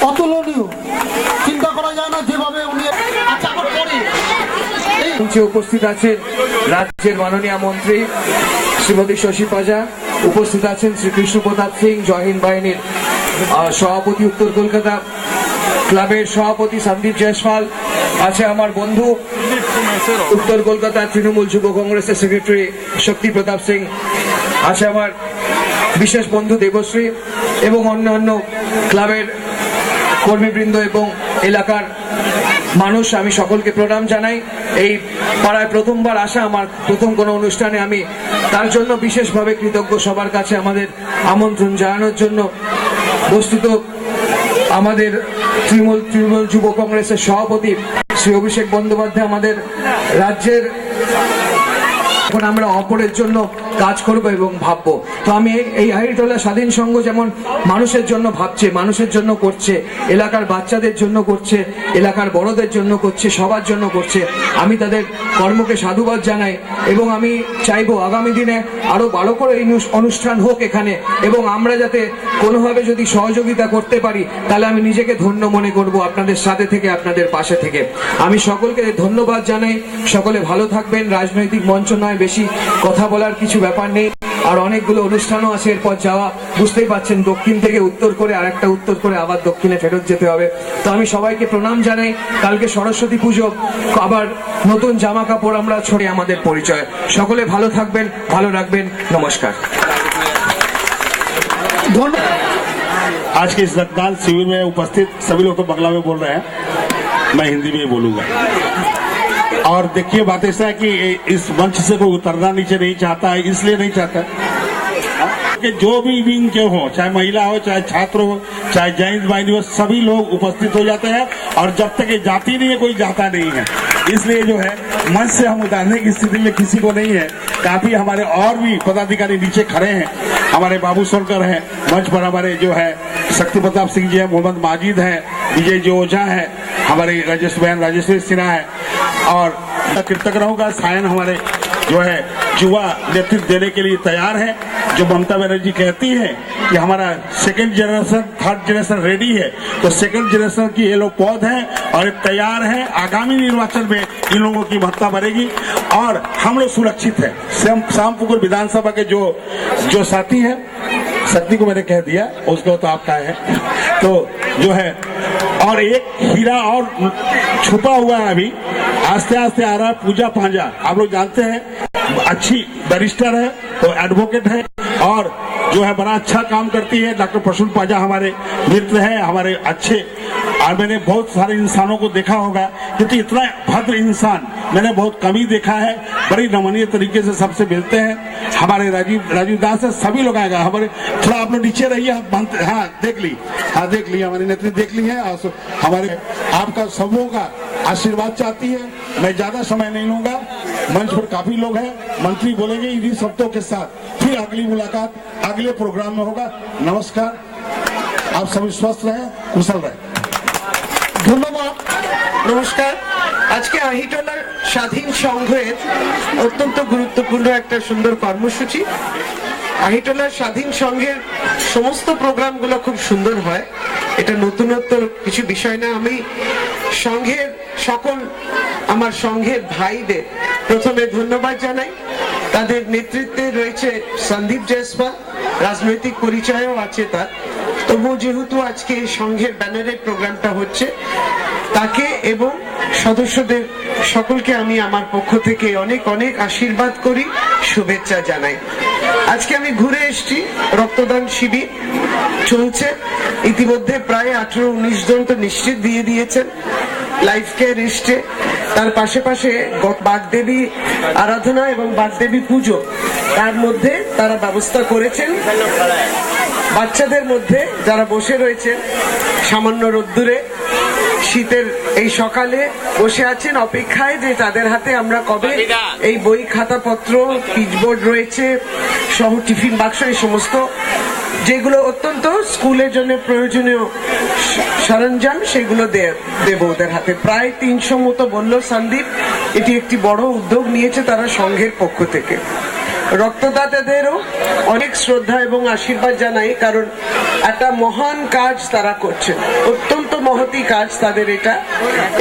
অতুলনীয়, চিন্তা করা যায় না যেভাবে উনি উপস্থিত আছেন রাজ্যের মাননীয় মন্ত্রী শ্রীমতী শশী পাজা, উপস্থিত আছেন শ্রী কৃষ্ণ প্রতাপ সিং, জয় হিন্দ বাহিনীর সভাপতি উত্তর কলকাতা ক্লাবের সভাপতি সন্দীপ জয়সওয়াল, আছে আমার বন্ধু উত্তর কলকাতা তৃণমূল যুব কংগ্রেসের সেক্রেটারি শক্তি প্রতাপ সিং, আছে আমার বিশেষ বন্ধু দেবশ্রী এবং অন্যান্য ক্লাবের কর্মীবৃন্দ এবং এলাকার মানুষ। আমি সকলকে প্রণাম জানাই। এই পাড়ায় প্রথমবার আসা, আমার প্রথম কোনো অনুষ্ঠানে আমি তার জন্য বিশেষভাবে কৃতজ্ঞ সবার কাছে আমাদের আমন্ত্রণ জানানোর জন্য। বস্তুত আমাদের তৃণমূল যুব কংগ্রেসের সভাপতি শ্রী অভিষেক বন্দ্যোপাধ্যায় আমাদের রাজ্যের, এখন আমরা অপরের জন্য কাজ করব এবং ভাববো। তো আমি এই আহিরীটোলা স্বাধীন সংঘ যেমন মানুষের জন্য ভাবছে, মানুষের জন্য করছে, এলাকার বাচ্চাদের জন্য করছে, এলাকার বড়দের জন্য করছে, সবার জন্য করছে, আমি তাদের কর্মকে সাধুবাদ জানাই এবং আমি চাইবো আগামী দিনে আরো ভালো করে এই অনুষ্ঠান হোক এখানে, এবং আমরা যাতে কোনোভাবে যদি সহযোগিতা করতে পারি তাহলে আমি নিজেকে ধন্য মনে করব আপনাদের সাথে থেকে, আপনাদের পাশে থেকে। আমি সকলকে ধন্যবাদ জানাই। সকলে ভালো থাকবেন। রাজনৈতিক মঞ্চ নয়, বেশি কথা বলার কিছু ব্যাপার নেই, আর অনেকগুলো অনুষ্ঠানও আছে এরপর যাওয়া, বুঝতেই পাচ্ছেন দক্ষিণ থেকে উত্তর করে আরেকটা উত্তর করে আবার দক্ষিণে ফেরত যেতে হবে। তো আমি সবাইকে প্রণাম জানাই। কালকে সরস্বতী পুজো, আবার নতুন জামা কাপড় আমরা ছড়ে আমাদের পরিচয়। সকলে ভালো থাকবেন, ভালো রাখবেন। নমস্কার। आज के इस रक्तदान शिविर में उपस्थित सभी लोग तो बांग्ला में बोल रहे हैं, मैं हिंदी में ही बोलूंगा। और देखिए बात ऐसा है कि इस मंच से कोई उतरना नीचे नहीं चाहता है, इसलिए नहीं चाहता कि जो भी विंग के हो, चाहे महिला हो, चाहे छात्र हो, चाहे जैन बाहिनी हो, सभी लोग उपस्थित हो जाते हैं। और जब तक ये जाति नहीं है कोई जाता नहीं है, इसलिए जो है मंच से हम उतारने की स्थिति में किसी को नहीं है। काफी हमारे और भी पदाधिकारी नीचे खड़े हैं, हमारे बाबू सोनकर हैं मंच पर, हमारे जो है शक्ति प्रताप सिंह जी है, मोहम्मद माजिद है, विजय जी ओझा है, हमारे राजेश्वरी सिन्हा है, और कृतज्ञों का सायन हमारे जो है युवा नेतृत्व देने के लिए तैयार है। जो ममता बनर्जी कहती है कि हमारा second generation, third generation ready है, तो सेकंड जनरेशन की ये लोग पौध हैं और तैयार है। आगामी निर्वाचन में इन लोगों की महत्ता बढ़ेगी और हम लोग सुरक्षित है। शामपुकुर विधानसभा के जो साथी है, शक्ति को मैंने कह दिया, उसको तो आपका है, तो जो है और एक हीरा और छुपा हुआ है, अभी आस्ते आस्ते आ रहा है, पूजा पांजा। आप लोग जानते हैं अच्छी बैरिस्टर है, तो एडवोकेट है और जो है बड़ा अच्छा काम करती है। डॉक्टर प्रसून पांजा हमारे मित्र हैं, हमारे अच्छे, और मैंने बहुत सारे इंसानों को देखा होगा क्योंकि इतना भद्र इंसान मैंने बहुत कम ही देखा है। बड़ी नमनीय तरीके से सबसे मिलते हैं। हमारे राजीव दास है, सभी लोग आएगा। हमारे थोड़ा आप लोग नीचे रहिए। हाँ देख ली, हमारी नेत्री देख ली है, और हमारे आपका सबों का आशीर्वाद चाहती है। मैं ज्यादा समय नहीं लूंगा, मंच पर काफी लोग हैं, मंत्री बोलेंगे इन्हीं शब्दों के साथ। फिर अगली मुलाकात अगले प्रोग्राम में होगा। नमस्कार, आप सभी स्वस्थ रहें, कुशल रहें। ধন্যবাদ। নমস্কার। আজকে আহিটোলার স্বাধীন সংঘের অত্যন্ত গুরুত্বপূর্ণ একটা সুন্দর কর্মসূচি। আহিটোলার স্বাধীন সংঘের সমস্ত প্রোগ্রামগুলো খুব সুন্দর হয়, এটা নতুনত্ব কিছু বিষয় না। আমি সংঘের সকল আমার সংঘের ভাইদের প্রথমে ধন্যবাদ জানাই। তাদের নেতৃত্বে রয়েছে সন্দীপ জয়সওয়াল, রাজনৈতিক পরিচয়ও আছে তার। তবু যেহেতু আজকে সংঘের ব্যানারে প্রোগ্রামটা হচ্ছে, তাকে এবং সদস্যদের সকলকে আমি আমার পক্ষ থেকে অনেক অনেক আশীর্বাদ করি, শুভেচ্ছা জানাই। আজকে আমি ঘুরে এসেছি, রক্তদান শিবির চলছে ইতিমধ্যে, প্রায় 18-19 জন তো নিশ্চিত দিয়ে দিয়েছেন লাইফ কেয়ার এসছে। তার পাশে বাগদেবী আরাধনা এবং বাগদেবী পুজো, তার মধ্যে তারা ব্যবস্থা করেছেন। বাচ্চাদের মধ্যে যারা বসে রয়েছে সামান্য রোদ্দুরে শীতের এই সকালে বসে আছেন অপেক্ষায় যে তাদের হাতে আমরা কবে এই বই খাতাপত্র, পিচবোর্ড রয়েছে সহ টিফিন বাক্স, এই সমস্ত যেগুলো অত্যন্ত স্কুলের জন্য প্রয়োজনীয় সরঞ্জাম, সেগুলো দেব ওদের হাতে। প্রায় 300 মতো বলল সন্দীপ। এটি একটি বড় উদ্যোগ নিয়েছে তারা সংঘের পক্ষ থেকে। রক্তদাতাদেরও অনেক শ্রদ্ধা এবং আশীর্বাদ জানাই, কারণ একটা মহান কাজ তারা করছেন। অত্যন্ত মহতি কাজ তাদের এটা,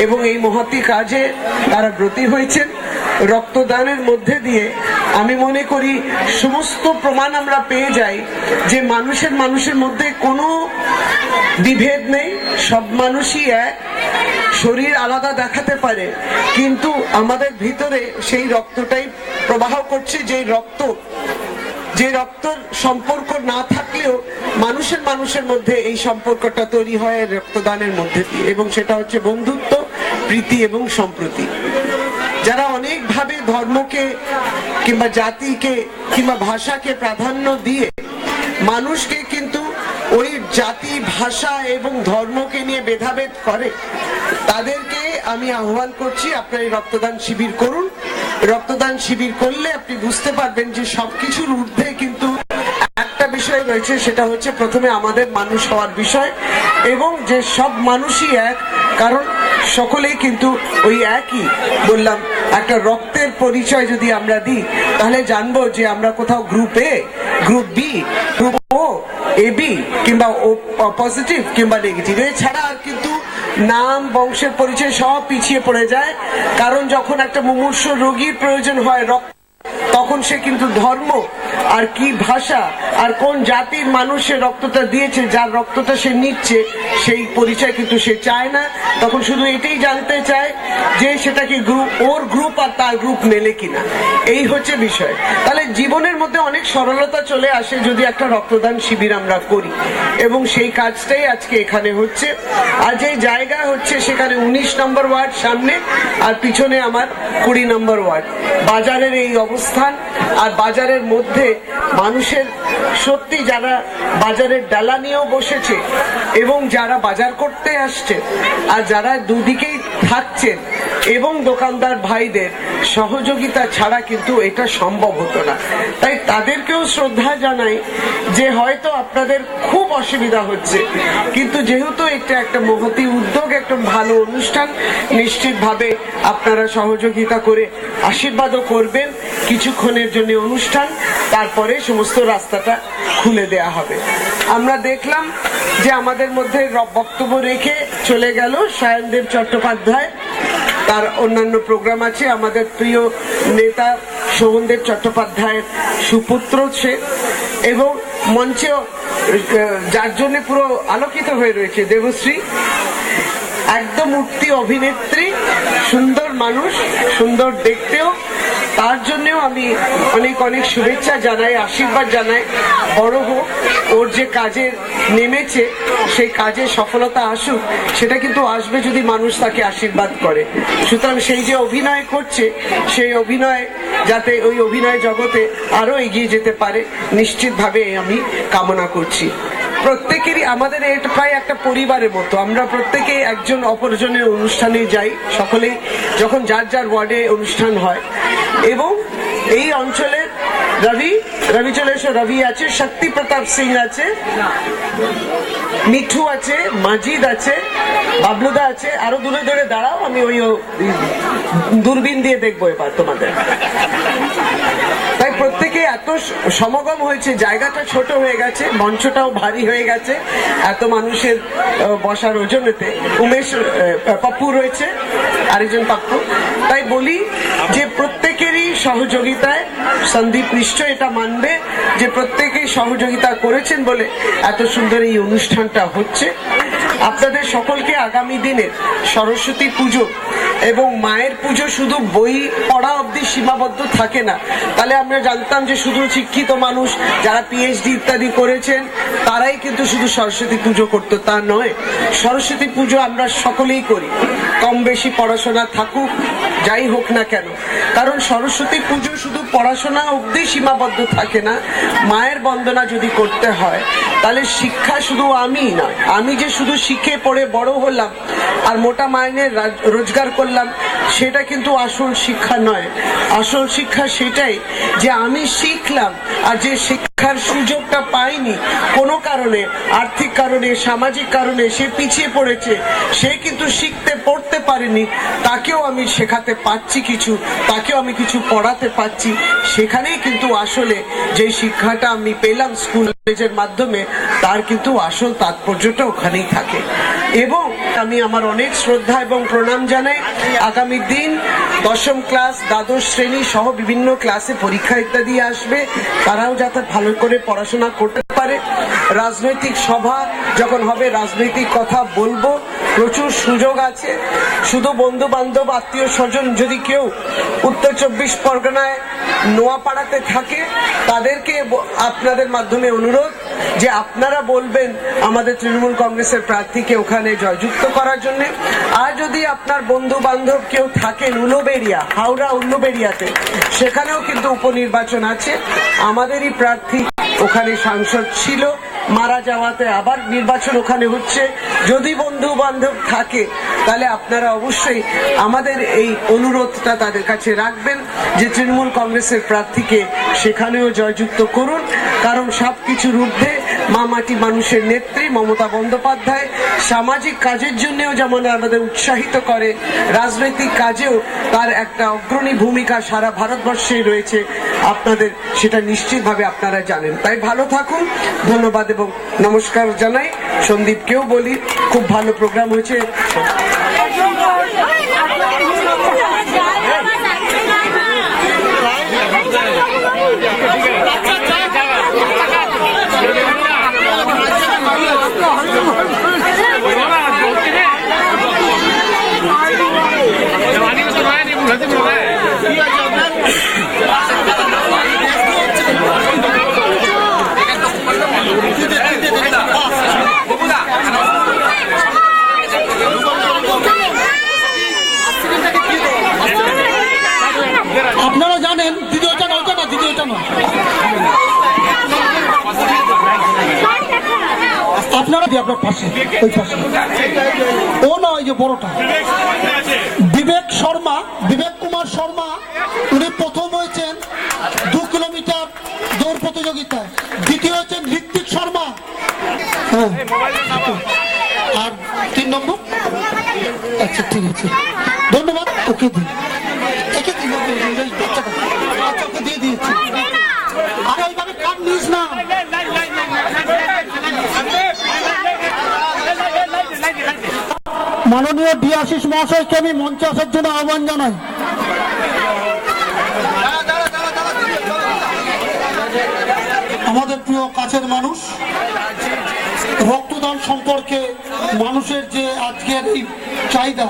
এবং এই মহতি কাজে তারা ব্রতী হয়েছেন। রক্তদানের মধ্যে দিয়ে আমি মনে করি সমস্ত প্রমাণ আমরা পেয়ে যাই যে মানুষের মধ্যে কোনো বিভেদ নেই, সব মানুষই এক। শরীর আলাদা দেখাতে পারে, কিন্তু আমাদের ভিতরে সেই রক্তটাই প্রবাহ করছে, যে রক্তর সম্পর্ক না থাকলেও মানুষের মধ্যে এই সম্পর্কটা তৈরি হয় রক্তদানের মধ্যে দিয়ে, এবং সেটা হচ্ছে বন্ধুত্ব, প্রীতি এবং সম্প্রীতি। যারা অনেকভাবে ধর্মকে কিংবা জাতিকে কিংবা ভাষাকে প্রাধান্য দিয়ে মানুষকে কিন্তু ওই জাতি, ভাষা এবং ধর্মকে নিয়ে ভেদাভেদ করে, তাদেরকে আমি আহ্বান করছি আপনারা এই রক্তদান শিবির করুন। রক্তদান শিবির করলে আপনি বুঝতে পারবেন যে সবকিছুর ঊর্ধ্বে কিন্তু একটা বিষয় রয়েছে, সেটা হচ্ছে প্রথমে আমাদের মানুষ হওয়ার বিষয়, এবং যে সব মানুষই এক, কারণ সকলেই কিন্তু ওই একই। বললাম একটা রক্তের পরিচয় যদি আমরা দিই তাহলে জানবো যে আমরা কোথাও group A, group B, group O, A B কিংবা ও পজিটিভ কিংবা নেগেটিভ, এছাড়া আর কিন্তু নাম, বংশের পরিচয় সব পিছিয়ে পড়ে যায়। কারণ যখন একটা মুমূর্ষ রোগীর প্রয়োজন হয় রক্ত, তখন সে কিন্তু ধর্ম আর কি ভাষা আর কোন জাতির মানুষের রক্তটা দিয়েছে, যার রক্তটা সে নিচ্ছে, সেই পরিচয় কিন্তু সে চায় না। তখন শুধু এটাই জানতে চায় যে সেটা কি ওর গ্রুপ আর তার গ্রুপ মেলে কিনা, এই হচ্ছে বিষয়। তাহলে জীবনের মধ্যে অনেক সরলতা চলে আসে যদি একটা রক্তদান শিবির আমরা করি, এবং সেই কাজটাই আজকে এখানে হচ্ছে। আর যে জায়গা হচ্ছে সেখানে 19 নম্বর ওয়ার্ড সামনে, আর পিছনে আমার 20 নম্বর ওয়ার্ড। বাজারের এই অবস্থান, আর বাজারের মধ্যে মানুষের সত্যি যারা বাজারের ডালা নিয়েও বসেছে এবং যারা বাজার করতে আসছে আর যারা দুদিকেই থাকছেন, এবং দোকানদার ভাইদের সহযোগিতা ছাড়া কিন্তু এটা সম্ভব হতো না। তাই তাদেরকেও শ্রদ্ধা জানাই যে হয়তো আপনাদের খুব অসুবিধা হচ্ছে, কিন্তু যেহেতু এটা একটা মহতি উদ্যোগ, একটা ভালো অনুষ্ঠান, নিশ্চিতভাবে আপনারা সহযোগিতা করে আশীর্বাদও করবেন। কিছুক্ষণের জন্য অনুষ্ঠান, তারপরে সমস্ত রাস্তাটা খুলে দেয়া হবে। আমরা দেখলাম যে আমাদের মধ্যে বক্তব্য রেখে চলে গেল সায়নদেব চট্টোপাধ্যায়, তার অন্যান্য প্রোগ্রাম আছে। আমাদের প্রিয় নেতা শোভনদেব চট্টোপাধ্যায়ের সুপুত্র সে, এবং মঞ্চে যার জন্য পুরো আলোকিত হয়ে রয়েছে দেবশ্রী, একদম উঠতি অভিনেত্রী, সুন্দর মানুষ, সুন্দর দেখতেও। তার জন্যও আমি অনেক অনেক শুভেচ্ছা জানাই, আশীর্বাদ জানাই। বড় হোক, ওর যে কাজে নেমেছে সেই কাজে সফলতা আসুক, সেটা কিন্তু আসবে যদি মানুষ তাকে আশীর্বাদ করে। সুতরাং সেই যে অভিনয় করছে, সেই অভিনয় যাতে ওই অভিনয় জগতে আরো এগিয়ে যেতে পারে, নিশ্চিতভাবে আমি কামনা করছি। প্রত্যেকেরই আমাদের এটা প্রায় একটা পরিবারের মতো, আমরা প্রত্যেকে একজন অপরজনের অনুষ্ঠানে যাই, সকলেই যখন যার যার ওয়ার্ডে অনুষ্ঠান হয়। এবং এই অঞ্চলের রবি চলে এসো, রবি আছে, শক্তি প্রতাপ সিং আছে, মিঠু আছে, মাজিদ আছে, বাবলুদা আছে, আরো দূরে দূরে দাঁড়াও, আমি ওই দূরবীন দিয়ে দেখবো এবার তোমাদের। তাই প্রত্যেকে এত সমাগম হয়েছে, জায়গাটা ছোট হয়ে গেছে, মঞ্চটাও ভারী হয়ে গেছে এত মানুষের বসার ওজনেতে। উমেশ, পাপ্পু রয়েছে, আরেকজন পাপ্পু। তাই বলি যে প্রত্যেকেরই সহযোগিতায়, সন্দীপ নিশ্চয় এটা মানবে যে প্রত্যেকেই সহযোগিতা করেছেন বলে এত সুন্দর এই অনুষ্ঠানটা হচ্ছে। আপনাদের সকলকে আগামী দিনে সরস্বতী পুজো এবং মায়ের পুজো শুধু বই পড়া অবধি সীমাবদ্ধ থাকে না। তাহলে আমরা জানতাম যে শুধু শিক্ষিত মানুষ যারা পিএইচডি ইত্যাদি করেছেন তারাই কিন্তু শুধু সরস্বতী পুজো করতো, তা নয়। সরস্বতী পুজো আমরা সকলেই করি, কম বেশি পড়াশোনা থাকুক, যাই হোক না কেন। কারণ সরস্বতী পুজো শুধু পড়াশোনা অবধি সীমাবদ্ধ থাকে না। মায়ের বন্দনা যদি করতে হয় তাহলে শিক্ষা শুধু আমি নয়, আমি যে শুধু শিখে পড়ে বড় হলাম আর মোটা মাইনের রোজগার করলাম, সেটা কিন্তু আসল শিক্ষা নয়। আসল শিক্ষা সেটাই যে আমি শিখলাম, আর যে শিক্ষার সুযোগটা পাইনি কোনো কারণে, আর্থিক কারণে, সামাজিক কারণে সে পিছিয়ে পড়েছে, সে কিন্তু শিখতে পড়তে পারেনি, তাকেও আমি শেখাতে পারছি কিছু, তাকেও আমি কিছু পড়াতে পারছি। সেখানেই কিন্তু আসলে যে শিক্ষাটা আমি পেলাম স্কুল কলেজের মাধ্যমে, তার কিন্তু আসল তাৎপর্যটা ওখানেই থাকে। এবং আমি আমার অনেক শ্রদ্ধা এবং প্রণাম জানাই। আগামী দিন দশম ক্লাস, দ্বাদশ শ্রেণী সহ বিভিন্ন ক্লাসে পরীক্ষা ইত্যাদি আসবে, তারাও যাতে ভালো করে পড়াশোনা করতে পারে। রাজনৈতিক সভা যখন হবে রাজনৈতিক কথা বলবো, প্রচুর সুযোগ আছে। শুধু বন্ধু বান্ধব আত্মীয় স্বজন যদি কেউ উত্তর 24 পরগনায় নোয়াপাড়াতে থাকে, তাদেরকে আপনাদের মাধ্যমে অনুরোধ যে আপনারা বলবেন আমাদের তৃণমূল কংগ্রেসের প্রার্থীকে ওখানে জয়যুক্ত করার জন্য। আর যদি আপনার বন্ধু বান্ধব কেউ থাকেন উলুবেড়িয়া, হাওড়া উলুবেড়িয়াতে, সেখানেও কিন্তু উপনির্বাচন আছে। আমাদেরই প্রার্থী ওখানে সাংসদ ছিল, মারা যাওয়াতে আবার নির্বাচন ওখানে হচ্ছে। যদি বন্ধু বান্ধব থাকে তাহলে আপনারা অবশ্যই আমাদের এই অনুরোধটা তাদের কাছে রাখবেন যে তৃণমূল কংগ্রেসের প্রার্থীকে সেখানেও জয়যুক্ত করুন। কারণ সবকিছুর ঊর্ধ্বে মা মাটি মানুষের নেত্রী মমতা বন্দ্যোপাধ্যায় সামাজিক কাজের জন্যও যেমন আমাদের উৎসাহিত করে, রাজনৈতিক কাজেও তার একটা অগ্রণী ভূমিকা সারা ভারতবর্ষে রয়েছে। আপনাদের সেটা নিশ্চিতভাবে আপনারা জানেন। তাই ভালো থাকুন, ধন্যবাদ এবং নমস্কার জানাই। সন্দীপকেও বলি, খুব ভালো প্রোগ্রাম হয়েছে। আপনারা জানেন দ্বিতীয়টা না, ওটা না, দ্বিতীয়টা না, আপনারা আপনার পাশে, ওই পাশে ও না, ওই যে বড়টা বিবেক শর্মা, বিবেক কুমার শর্মা, উনি প্রথম হয়েছেন 2 কিলোমিটার দৌড় প্রতিযোগিতায়, দ্বিতীয় হয়েছেন ঋত্বিক শর্মা, হ্যাঁ, আর 3 নম্বর। আচ্ছা ঠিক আছে, ধন্যবাদ। ওকে দিন, একে দিন, বাচ্চাকে দিয়ে দিয়েছি। আরে এইভাবে কাট নিস না। মাননীয় ডিআশিস মহাশয়কে আমি মঞ্চে আসার জন্য আহ্বান জানাই। আমাদের প্রিয় কাছের মানুষ, রক্তদান সম্পর্কে মানুষের যে আজকের এই চাহিদা,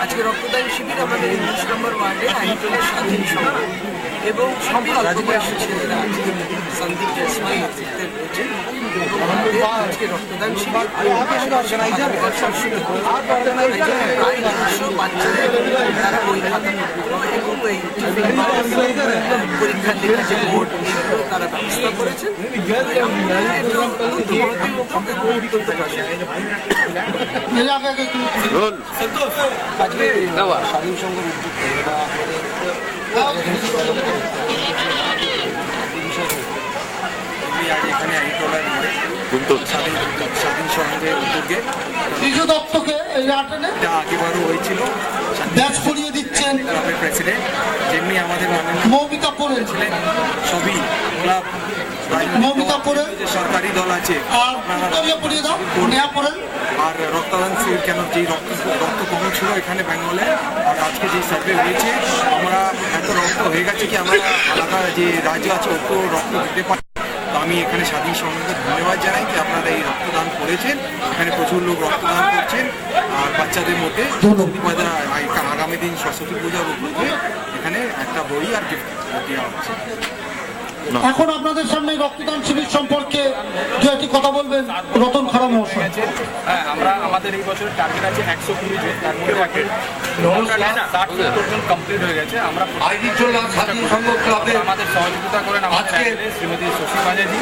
আজকে রক্তদান শিবির আমাদের 19 নম্বর ওয়ার্ডে আহিটোলা স্বাধীন সংঘ এবং সবই অল্প বয়সী ছেলেরা সন্দীপ জয়সওয়াল নেতৃত্বে রয়েছে এবং আমাদের আজকে রক্তদান শিবির প্রায় 200 বাচ্চাদের তারা বই খাতা এবং এই পরীক্ষার লেখা যে বোর্ড, এগুলো তারা ব্যবস্থা করেছেন। আজকে স্বাধীন সংঘের এখানে আহিটোলার মোড়ে স্বাধীন সংঘের উদ্যোগে দত্তকে এটা আগেবারও হয়েছিল। ব্যাচ পরিয়ে দিচ্ছেন ক্লাবের প্রেসিডেন্ট, যেমনি আমাদের মৌমিতা পড়েন ছিলেন সবই ক্লাব মৌমিতা পড়েন, যে সরকারি দল আছে আর পড়িয়ে দাও, নেয়া পড়েন। আর রক্তদান শিবির কেন যেই রক্ত কম ছিল এখানে বেঙ্গলে, আর আজকে যে সার্ভে হয়েছে আমরা এত রক্ত হয়ে গেছে কি আমরা আলাদা যে রাজ্য আছে অত রক্ত দিতে পারি। তো আমি এখানে স্বাধীন সংঘকে ধন্যবাদ জানাই যে আপনারা এই রক্তদান করেছেন। এখানে প্রচুর লোক রক্তদান করছেন আর বাচ্চাদের মধ্যে আগামী দিন সরস্বতী পূজার উপলক্ষে এখানে একটা বই আর গিফট দেওয়া হচ্ছে। এখন আপনাদের সামনে রক্তদান শিবির সম্পর্কে দু একটি কথা বলবেন রতন খাড়া মহাশয়। হ্যাঁ, আমরা আমাদের এই বছরের টার্গেট আছে 120 জন, তার মধ্যে 60 কমপ্লিট হয়ে গেছে। আমরা আমাদের সহযোগিতা করেন আমাদের শ্রীমতী শশী বাজাজি,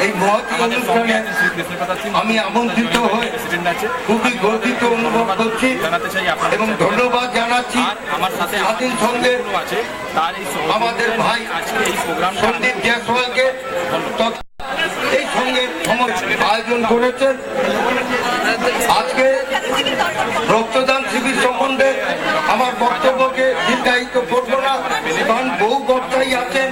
আমাদের সঙ্গে শ্রী কৃষ্ণপ্রতাপ সিং, আমি আমন্ত্রিত হয়ে প্রেসিডেন্ট আছে, খুবই গর্বিত অনুভব করছি জানাতে চাই আপনাদের এবং ধন্যবাদ জানাচ্ছি আর আমার সাথে স্বাধীন সংঘের আছে তার এই আমাদের ভাই আজকে এই প্রোগ্রামটা সন্দীপ জয়সওয়ালকে এই সঙ্গের আয়োজন করেছেন। আজকে রক্তদান শিবির সম্বন্ধে আমার বক্তব্যকে দীর্ঘায়িত করবো না, কারণ বহু বক্তাই আছে